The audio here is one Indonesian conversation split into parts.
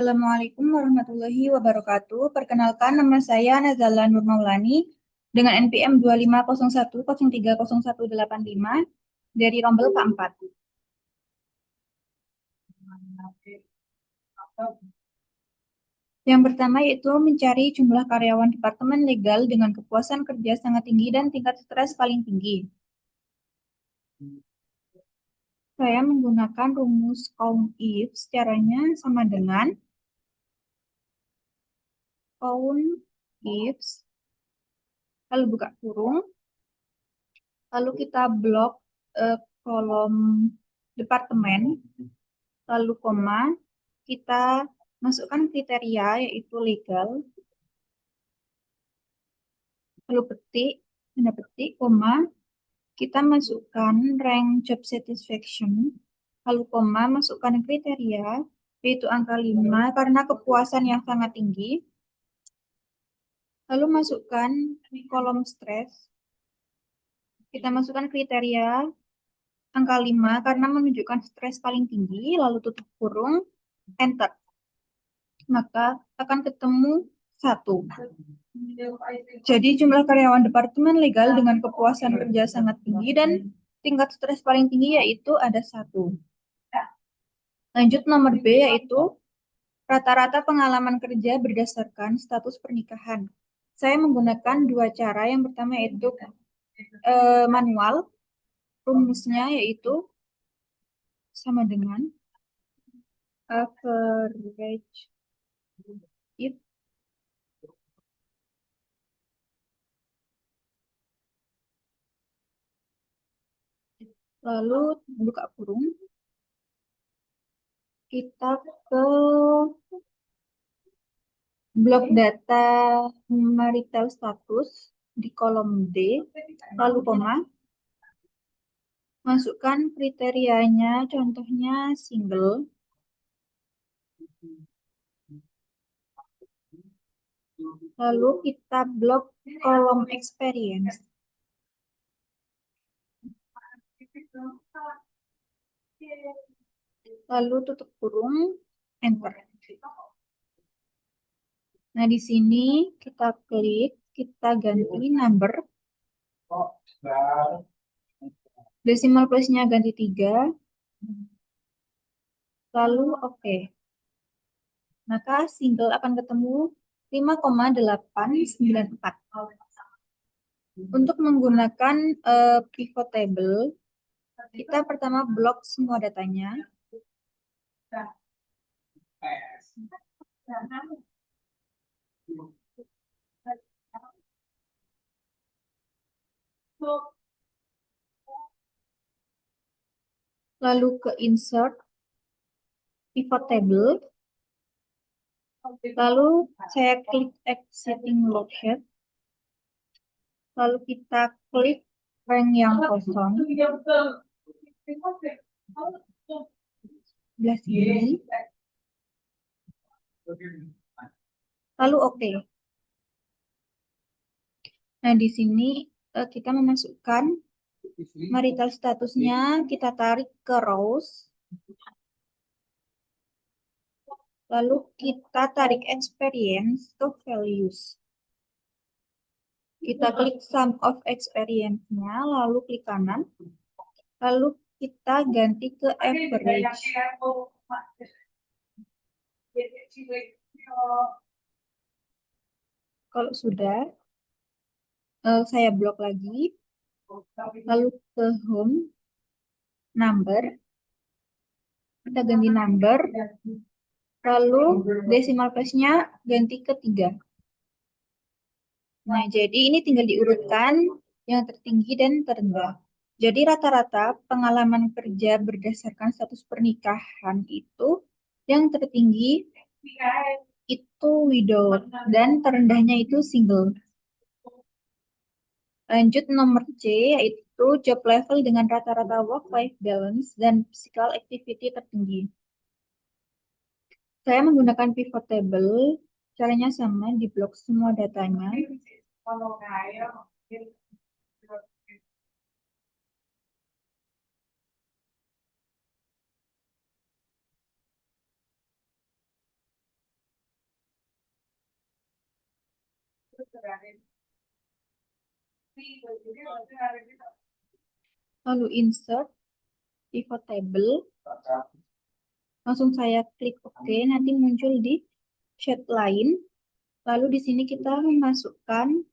Assalamualaikum warahmatullahi wabarakatuh. Perkenalkan, nama saya Nazala Nur Maulani dengan NPM 2501030185 dari Rombel K4. Yang pertama yaitu mencari jumlah karyawan Departemen Legal dengan kepuasan kerja sangat tinggi dan tingkat stres paling tinggi. Saya menggunakan rumus COUNT-IF, caranya sama dengan COUNT-IF, lalu buka kurung, lalu kita blok kolom departemen, lalu koma, kita masukkan kriteria yaitu legal, lalu petik, tanda petik, koma, kita masukkan rank job satisfaction, lalu koma, masukkan kriteria yaitu angka 5 karena kepuasan yang sangat tinggi, lalu masukkan kolom stres, kita masukkan kriteria angka 5 karena menunjukkan stres paling tinggi, lalu tutup kurung, enter. Maka akan ketemu 1. Jadi jumlah karyawan Departemen Legal dengan kepuasan kerja sangat tinggi dan tingkat stres paling tinggi yaitu ada 1. Lanjut nomor B yaitu rata-rata pengalaman kerja berdasarkan status pernikahan. Saya menggunakan dua cara. Yang pertama yaitu manual. Rumusnya yaitu sama dengan average if, lalu buka kurung, kita ke blok data marital status di kolom D, lalu koma, masukkan kriterianya, contohnya single, lalu kita blok kolom experience. Lalu tutup kurung, enter. Nah, di sini kita klik, kita ganti number. Decimal place-nya ganti 3. Lalu oke. Maka single akan ketemu 5,894. Untuk menggunakan pivot table, kita pertama blok semua datanya. Lalu ke insert pivot table. Lalu saya klik exiting loadhead. Lalu kita klik rank yang kosong. Sebelah sini. Lalu oke. Nah, di sini kita memasukkan marital statusnya, kita tarik ke rows. Lalu kita tarik experience ke values. Kita klik sum of experience-nya, lalu klik kanan. Lalu kita ganti ke average. Kalau sudah, saya blok lagi. Lalu ke home, number. Kita ganti number. Lalu decimal place-nya ganti ke 3. Nah, jadi ini tinggal diurutkan yang tertinggi dan terendah. Jadi rata-rata pengalaman kerja berdasarkan status pernikahan itu yang tertinggi itu widow dan terendahnya itu single. Lanjut nomor C yaitu job level dengan rata-rata work-life balance dan physical activity tertinggi. Saya menggunakan pivot table, caranya sama, di blok semua datanya. Lalu insert pivot table, langsung saya klik OK, nanti muncul di sheet lain. Lalu di sini kita memasukkan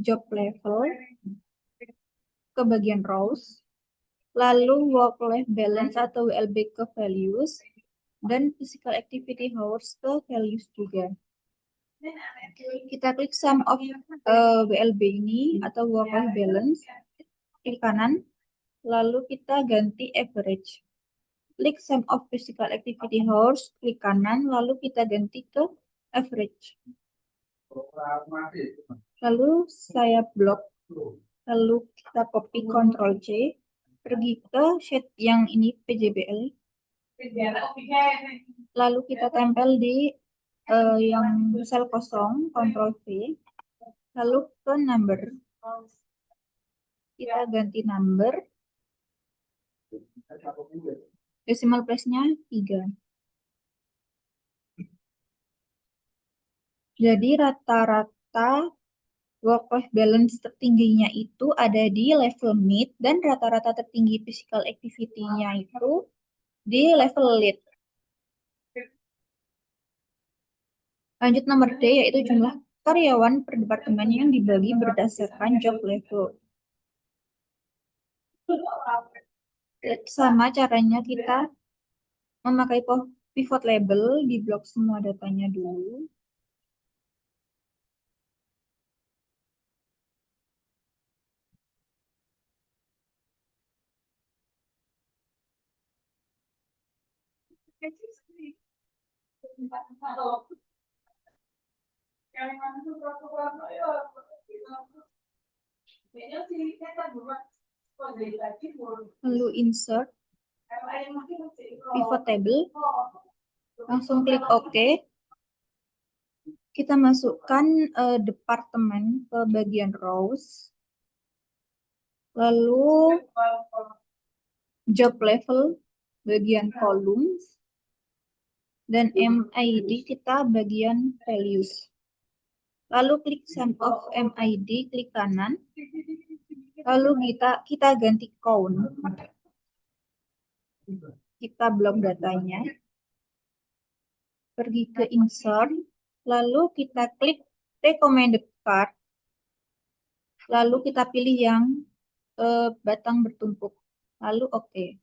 job level ke bagian rows, lalu work life balance atau WLB ke values, dan physical activity hours ke values juga. Kita klik sum of WLB ini atau work life balance, klik kanan, lalu kita ganti average. Klik sum of physical activity hours, klik kanan, lalu kita ganti ke average. Lalu saya blok, lalu kita copy Ctrl C, pergi ke sheet yang ini PJBL, lalu kita tempel di yang sel kosong, Ctrl V, lalu ke number, kita ganti number, decimal place-nya 3. Jadi rata-rata work-life balance tertingginya itu ada di level mid, dan rata-rata tertinggi physical activity-nya itu di level lead. Lanjut nomor D, yaitu jumlah karyawan per departemen yang dibagi berdasarkan job level. Sama caranya kita memakai pivot label, di blok semua datanya dulu. Lalu insert pivot table, langsung klik OK. Kita masukkan departemen ke bagian rows, lalu job level bagian columns, dan MID kita bagian values. Lalu klik sum of MID, klik kanan, lalu kita ganti count. Kita blok datanya, pergi ke insert, lalu kita klik recommended card, lalu kita pilih yang batang bertumpuk, lalu OK.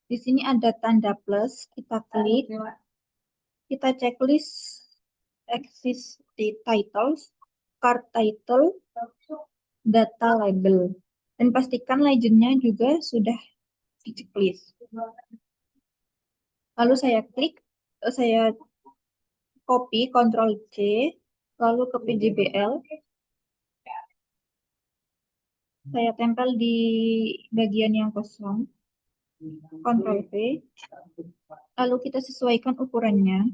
Di sini ada tanda plus, kita klik, kita checklist exist titles, card title, data label, dan pastikan legendnya juga sudah di checklist. Lalu saya klik, saya copy Ctrl C, lalu ke PJBL, saya tempel di bagian yang kosong, Ctrl V, lalu kita sesuaikan ukurannya.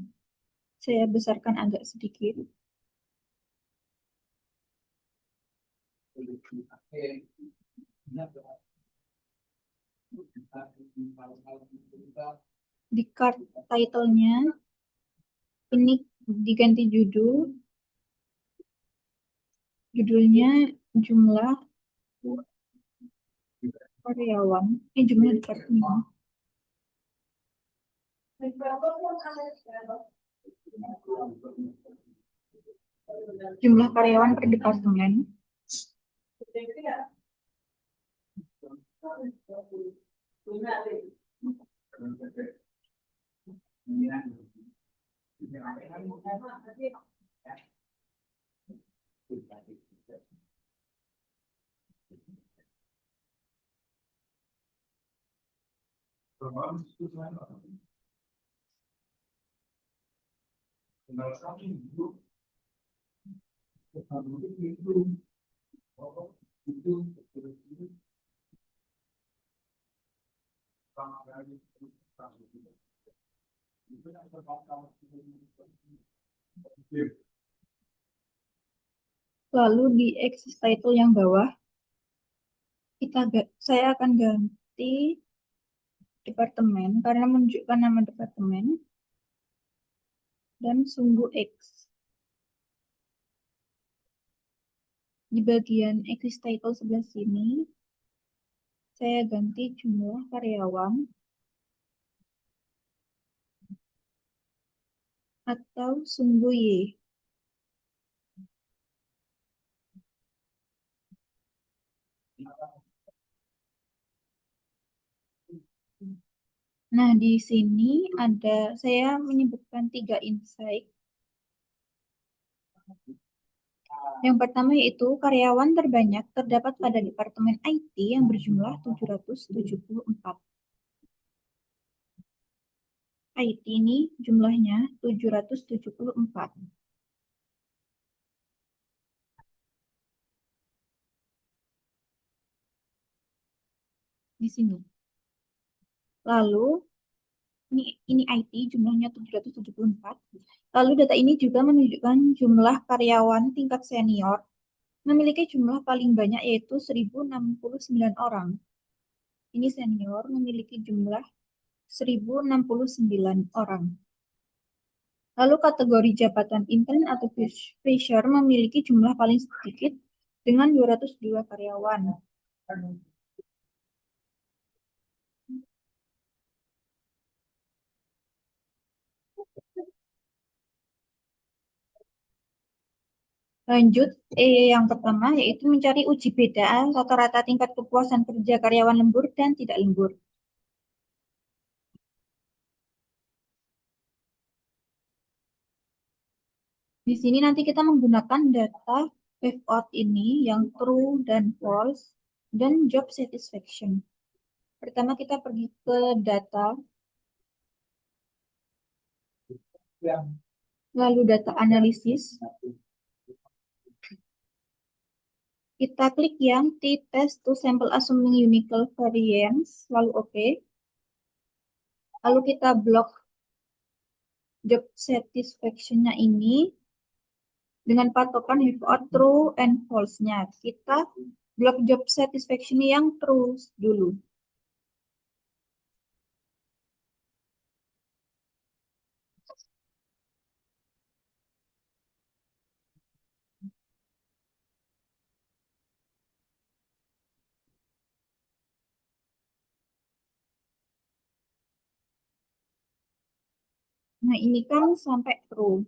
Saya besarkan agak sedikit. Di card title-nya ini diganti judulnya jumlah karyawan, jumlah departemen. Jumlah karyawan per departemen. Lalu di exist title yang bawah, saya akan ganti departemen karena menunjukkan nama departemen. dan sumbu X. Di bagian exist title sebelah sini, saya ganti jumlah karyawan atau sumbu Y. Nah, di sini saya menyebutkan 3 insight. Yang pertama yaitu karyawan terbanyak terdapat pada Departemen IT yang berjumlah 774. IT ini jumlahnya 774. Di sini. Lalu, ini IT jumlahnya 774. Lalu data ini juga menunjukkan jumlah karyawan tingkat senior memiliki jumlah paling banyak yaitu 1069 orang. Ini senior memiliki jumlah 1069 orang. Lalu kategori jabatan intern atau fresher memiliki jumlah paling sedikit dengan 202 karyawan. Lanjut, yang pertama yaitu mencari uji beda rata-rata tingkat kepuasan kerja karyawan lembur dan tidak lembur. Di sini nanti kita menggunakan data wave ini yang true dan false dan job satisfaction. Pertama kita pergi ke data, lalu data analisis. Kita klik yang t-test to sample assuming unique variance, lalu oke. Lalu kita blok job satisfaction-nya ini dengan patokan without true and false-nya. Kita blok job satisfaction yang true dulu. Nah, ini kan sampai true.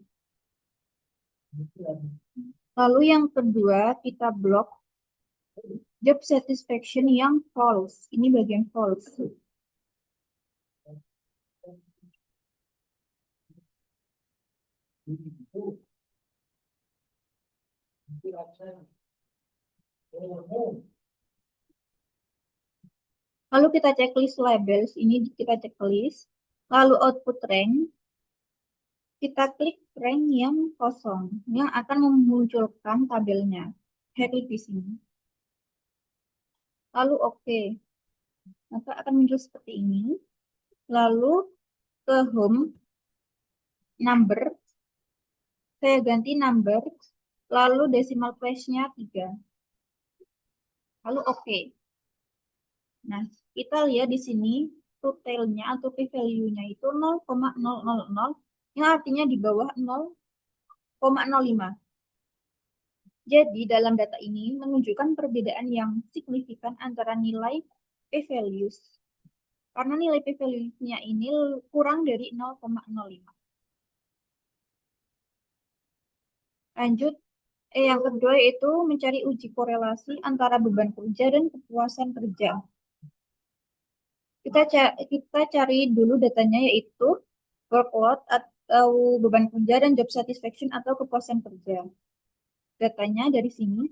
Lalu yang kedua, kita blok job satisfaction yang false. Ini bagian false. Lalu kita checklist labels. Ini kita checklist. Lalu output rank. Kita klik rank yang kosong. Yang akan memunculkan tabelnya. Saya klik di sini. Lalu oke. Maka akan muncul seperti ini. Lalu ke home. Number. Saya ganti number. Lalu decimal place-nya 3. Lalu oke. Nah, kita lihat di sini totalnya atau p-value-nya itu 0,000 yang artinya di bawah 0,05. Jadi dalam data ini menunjukkan perbedaan yang signifikan antara nilai p-values. Karena nilai p-values-nya ini kurang dari 0,05. Lanjut, yang kedua yaitu mencari uji korelasi antara beban kerja dan kepuasan kerja. Kita cari dulu datanya yaitu workload atau beban kerja dan job satisfaction atau kepuasan kerja. Datanya dari sini.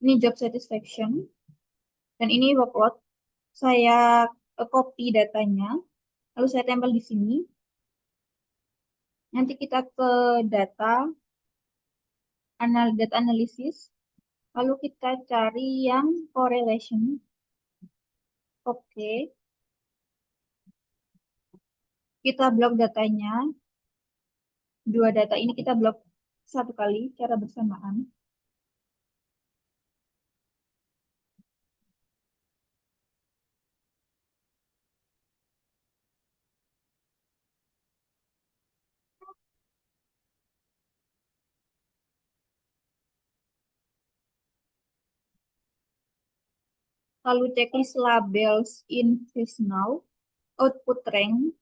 Ini job satisfaction dan ini workload. Saya copy datanya, lalu saya tempel di sini. Nanti kita ke data analisis, lalu kita cari yang correlation. Oke. Kita blok datanya. Dua data ini kita blok satu kali secara bersamaan. Lalu checklist labels in phase now, output rank.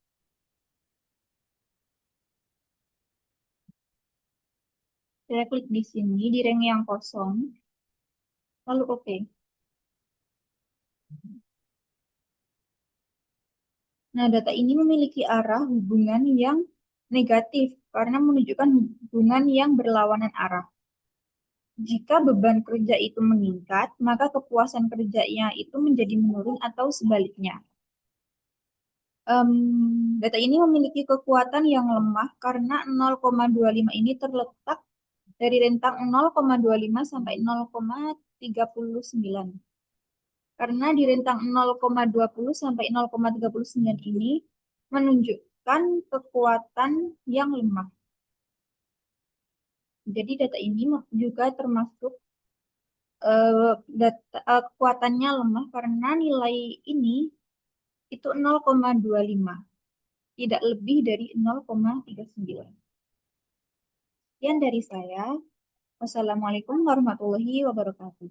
Saya klik di sini di rank yang kosong, lalu oke. Nah, data ini memiliki arah hubungan yang negatif karena menunjukkan hubungan yang berlawanan arah. Jika beban kerja itu meningkat, maka kepuasan kerjanya itu menjadi menurun atau sebaliknya. Data ini memiliki kekuatan yang lemah karena 0,25 ini terletak dari rentang 0,25 sampai 0,39. Karena di rentang 0,20 sampai 0,39 ini menunjukkan kekuatan yang lemah. Jadi data ini juga termasuk kekuatannya lemah karena nilai ini itu 0,25, tidak lebih dari 0,39. Sekian dari saya. Wassalamualaikum warahmatullahi wabarakatuh.